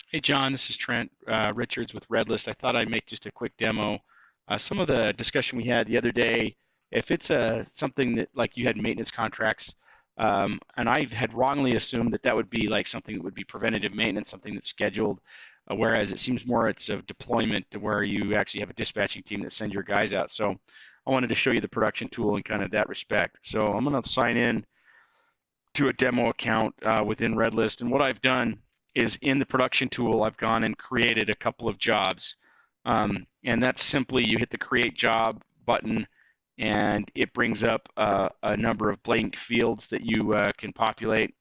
Hey John, this is Trent Richards with RedList. I thought I'd make just a quick demo. Some of the discussion we had the other day, if it's something that like you had maintenance contracts, and I had wrongly assumed that that would be like something that would be preventative maintenance, something that's scheduled, whereas it seems more it's a deployment to where you actually have a dispatching team that send your guys out. So I wanted to show you the production tool in kind of that respect. So I'm going to sign in to a demo account within RedList. And what I've done is in the production tool, I've gone and created a couple of jobs. And that's simply you hit the create job button and it brings up a number of blank fields that you can populate.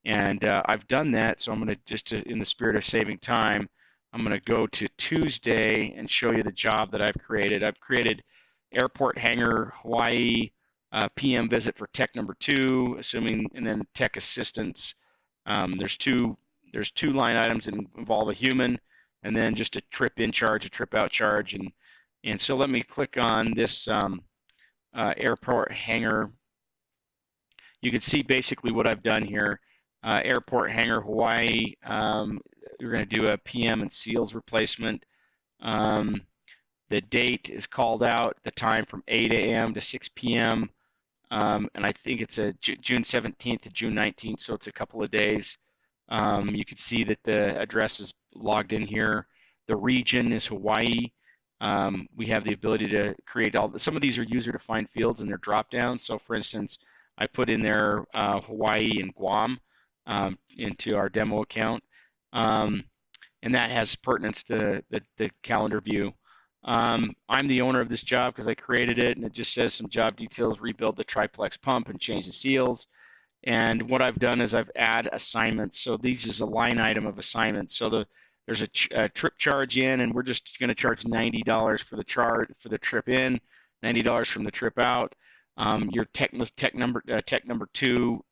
And I've done that, so I'm going to just in the spirit of saving time, I'm going to go to Tuesday and show you the job that I've created. I've created Airport Hangar, Hawaii, PM visit for tech number two, assuming, and then tech assistance. There's two line items that involve a human, and then just a trip in charge, a trip out charge, and so let me click on this airport hangar. You can see basically what I've done here. Airport hangar, Hawaii. We're going to do a PM and seals replacement. Um, the date is called out, the time from 8 a.m. to 6 p.m. And I think it's a June 17th to June 19th, so it's a couple of days. You can see that the address is logged in here. The region is Hawaii. We have the ability to create some of these are user-defined fields in their drop-downs. So for instance, I put in there Hawaii and Guam into our demo account. Um, and that has pertinence to the calendar view. I'm the owner of this job because I created it, and it just says some job details, rebuild the triplex pump and change the seals. And what I've done is I've add assignments. So these is a line item of assignments. So there's a trip charge in, and we're just going to charge $90 for the trip in, $90 from the trip out. Your tech number two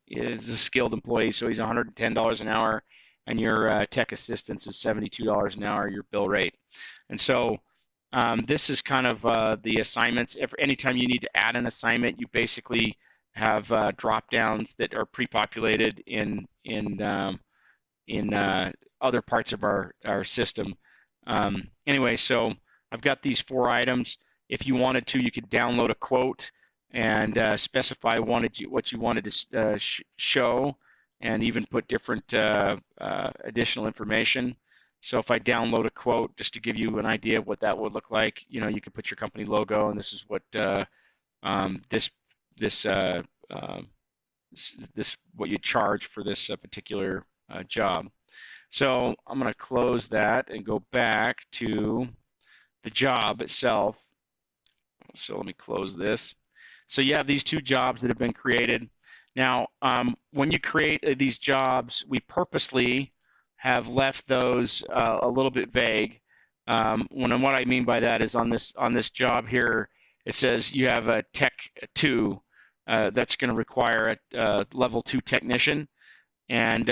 is a skilled employee, so he's $110 an hour, and your tech assistance is $72 an hour, your bill rate. And so this is kind of the assignments. Anytime you need to add an assignment, you basically have drop downs that are pre-populated in other parts of our system. Anyway, so I've got these four items. If you wanted to, you could download a quote and specify what you wanted to show, and even put different additional information. So if I download a quote, just to give you an idea of what that would look like, you could put your company logo, and this is what this this uh, this what you charge for this particular job. So I'm going to close that and go back to the job itself. So let me close this. So you have these two jobs that have been created. Now, when you create these jobs, we purposely have left those a little bit vague. What I mean by that is on this job here, it says you have a tech two that's going to require a level two technician, and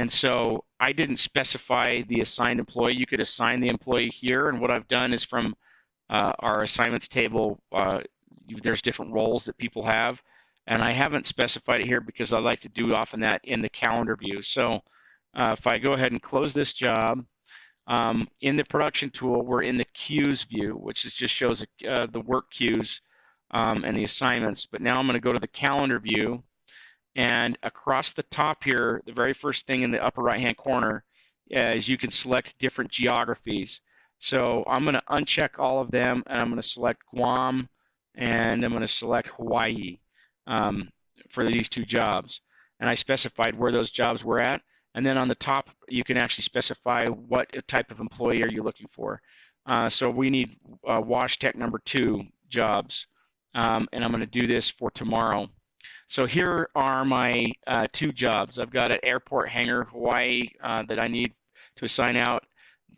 so I didn't specify the assigned employee. You could assign the employee here, and what I've done is from our assignments table, there's different roles that people have, and I haven't specified it here because I like to do often that in the calendar view. So if I go ahead and close this job, in the production tool, we're in the queues view, which just shows the work queues and the assignments. But now I'm going to go to the calendar view, and across the top here, the very first thing in the upper right-hand corner is you can select different geographies. So I'm going to uncheck all of them, and I'm going to select Guam, and I'm going to select Hawaii for these two jobs. And I specified where those jobs were at. And then on the top, you can actually specify what type of employee are you looking for. So we need wash tech number two jobs, and I'm going to do this for tomorrow. So here are my two jobs. I've got an airport hangar, Hawaii, that I need to assign out.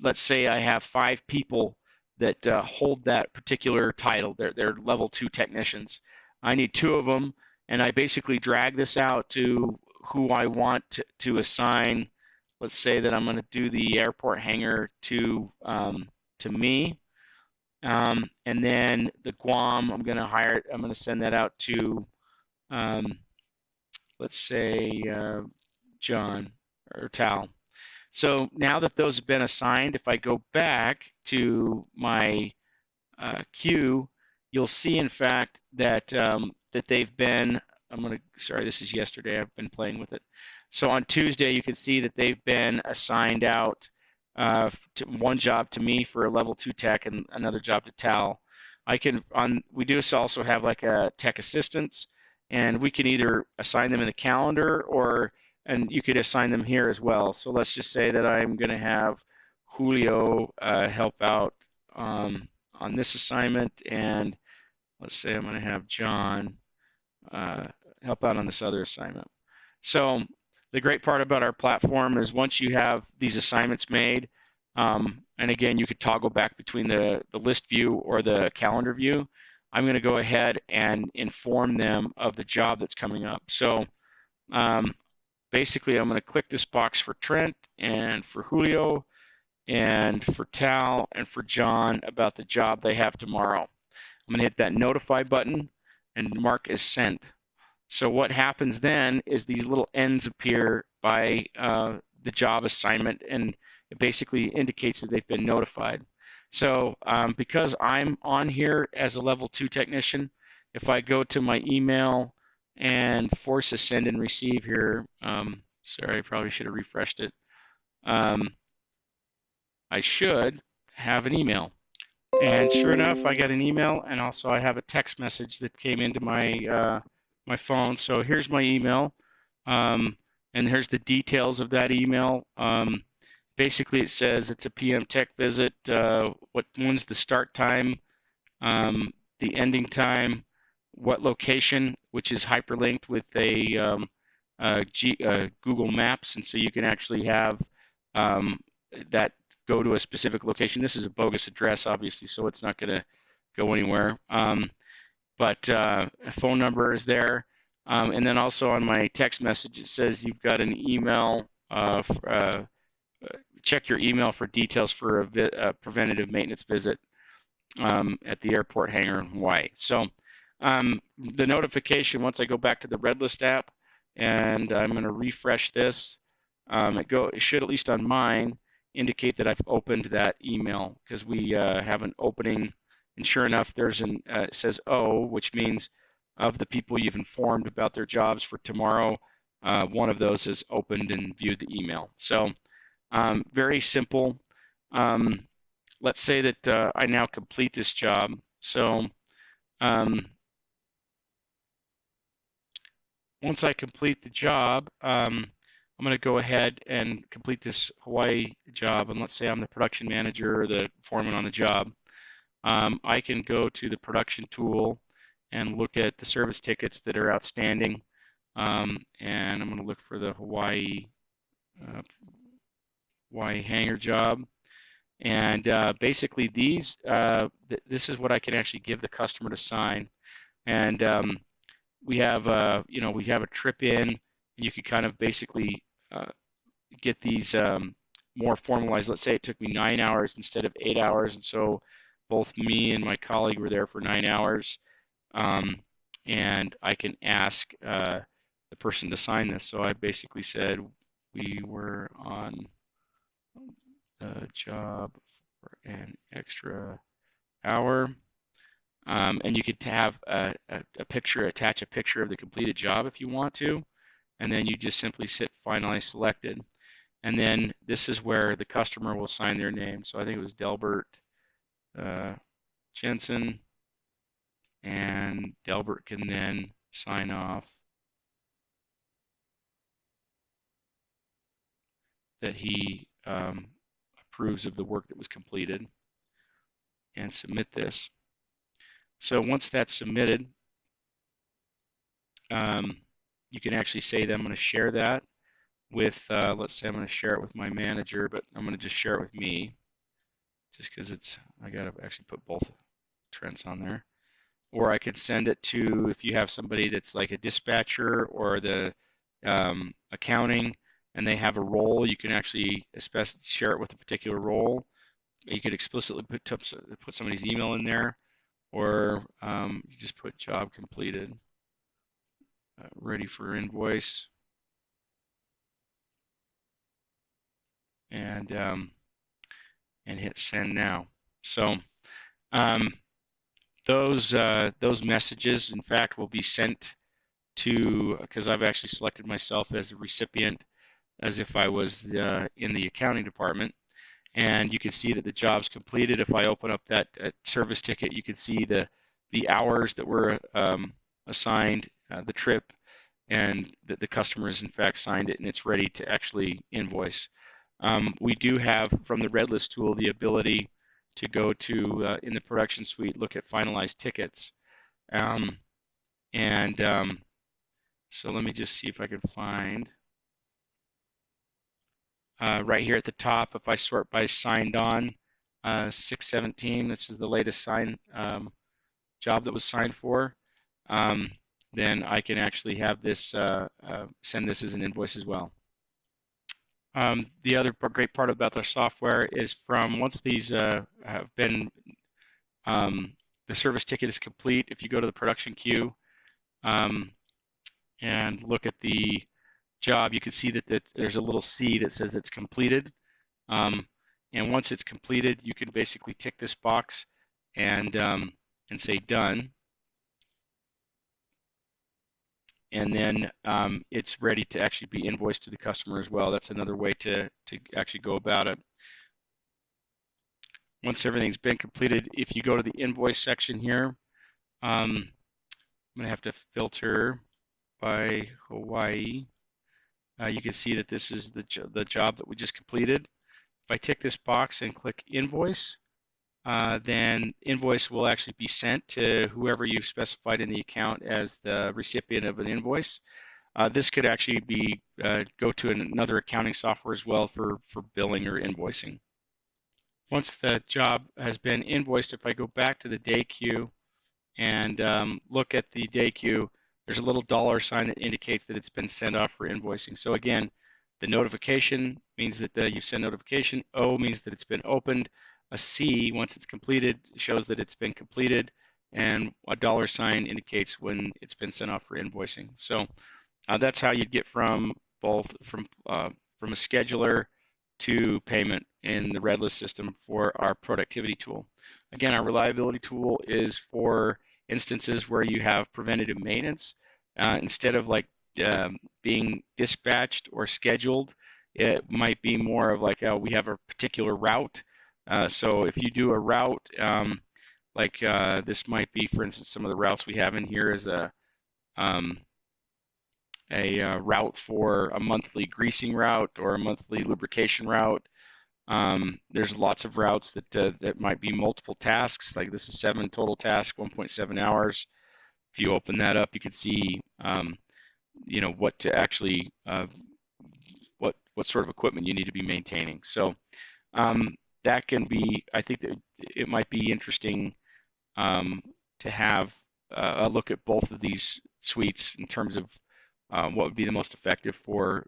Let's say I have 5 people that hold that particular title. They're level 2 technicians. I need 2 of them, and I basically drag this out to who I want to assign. Let's say that I'm going to do the airport hangar to me. And then the Guam, I'm going to send that out to let's say John or Tal. So now that those have been assigned, if I go back to my queue, you'll see in fact that that they've been. Sorry, this is yesterday. I've been playing with it. So on Tuesday, you can see that they've been assigned out to one job to me for a level 2 tech and another job to Tal. We do also have like a tech assistance, and we can either assign them in the calendar and you could assign them here as well. So let's just say that I'm going to have Julio help out on this assignment, and let's say I'm going to have John uh, help out on this other assignment. So the great part about our platform is once you have these assignments made, and again, you could toggle back between the list view or the calendar view. I'm going to go ahead and inform them of the job that's coming up. So um, basically, I'm going to click this box for Trent and for Julio and for Tal and for John about the job they have tomorrow. I'm going to hit that notify button and mark as sent. So what happens then is these little ends appear by the job assignment, and it basically indicates that they've been notified. So because I'm on here as a level 2 technician, if I go to my email and force a send and receive here, sorry, I probably should have refreshed it. I should have an email. And sure enough, I got an email, and also I have a text message that came into my phone. So here's my email, and here's the details of that email. Basically, it says it's a PM tech visit. When's the start time, the ending time, what location, which is hyperlinked with a Google Maps, and so you can actually have that go to a specific location. This is a bogus address, obviously, so it's not going to go anywhere. But a phone number is there. And then also on my text message, it says you've got an email. Check your email for details for a preventative maintenance visit at the airport hangar in Hawaii. So the notification, once I go back to the RedList app, and I'm going to refresh this, it should, at least on mine, indicate that I've opened that email because we have an opening, and sure enough, it says O, which means of the people you've informed about their jobs for tomorrow, one of those has opened and viewed the email. So very simple. Let's say that I now complete this job. So once I complete the job, I'm going to go ahead and complete this Hawaii job. And let's say I'm the production manager or the foreman on the job. I can go to the production tool and look at the service tickets that are outstanding. And I'm going to look for the Hawaii hangar job. And basically this is what I can actually give the customer to sign. And we have we have a trip in, and you could kind of basically get these more formalized. Let's say it took me 9 hours instead of 8 hours, and so both me and my colleague were there for 9 hours, and I can ask the person to sign this. So I basically said we were on the job for an extra hour. And you could have attach a picture of the completed job if you want to, and then you just simply hit finalize selected. And then this is where the customer will sign their name. So I think it was Delbert Jensen, and Delbert can then sign off that he approves of the work that was completed and submit this. So once that's submitted, you can actually say that I'm going to share that with, let's say I'm going to share it with my manager, but I'm going to just share it with me just because I got to actually put both Trents on there. Or I could send it to, if you have somebody that's like a dispatcher or the accounting and they have a role, you can actually share it with a particular role. You could explicitly put somebody's email in there, or you just put job completed, ready for invoice. and hit send now. So um, those messages, in fact, will be sent to, because I've actually selected myself as a recipient as if I was in the accounting department. And you can see that the job's completed. If I open up that service ticket, you can see the hours that were assigned, the trip, and that the customer has in fact signed it, and it's ready to actually invoice. We do have from the RedList tool the ability to go to in the production suite, look at finalized tickets, um, and so let me just see if I can find right here at the top. If I sort by signed on, 617, this is the latest sign job that was signed for. Then I can actually have this send this as an invoice as well. The other great part about our software is from once these have been, the service ticket is complete, if you go to the production queue um, and look at the job, you can see that there's a little C that says it's completed. And once it's completed, you can basically tick this box and say done. And then it's ready to actually be invoiced to the customer as well. That's another way to actually go about it. Once everything's been completed, if you go to the invoice section here, I'm going to have to filter by Hawaii. You can see that this is the job that we just completed. If I tick this box and click invoice, then invoice will actually be sent to whoever you've specified in the account as the recipient of an invoice. This could actually be go to another accounting software as well for billing or invoicing. Once the job has been invoiced, if I go back to the day queue and look at the day queue, there's a little dollar sign that indicates that it's been sent off for invoicing. So again, the notification means that you send notification. O means that it's been opened. A C, once it's completed, shows that it's been completed, and a dollar sign indicates when it's been sent off for invoicing. So that's how you'd get from both from a scheduler to payment in the RedList system for our productivity tool. Again, our reliability tool is for instances where you have preventative maintenance. Instead of like being dispatched or scheduled, it might be more of like we have a particular route. So if you do a route, like this might be, for instance, some of the routes we have in here is a route for a monthly greasing route or a monthly lubrication route. There's lots of routes that might be multiple tasks. Like this is 7 total tasks, 1.7 hours. If you open that up, you can see you know what to actually what sort of equipment you need to be maintaining. So that can be, I think that it might be interesting to have a look at both of these suites in terms of what would be the most effective for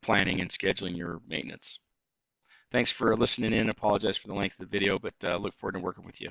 planning and scheduling your maintenance. Thanks for listening in. Apologize for the length of the video, but look forward to working with you.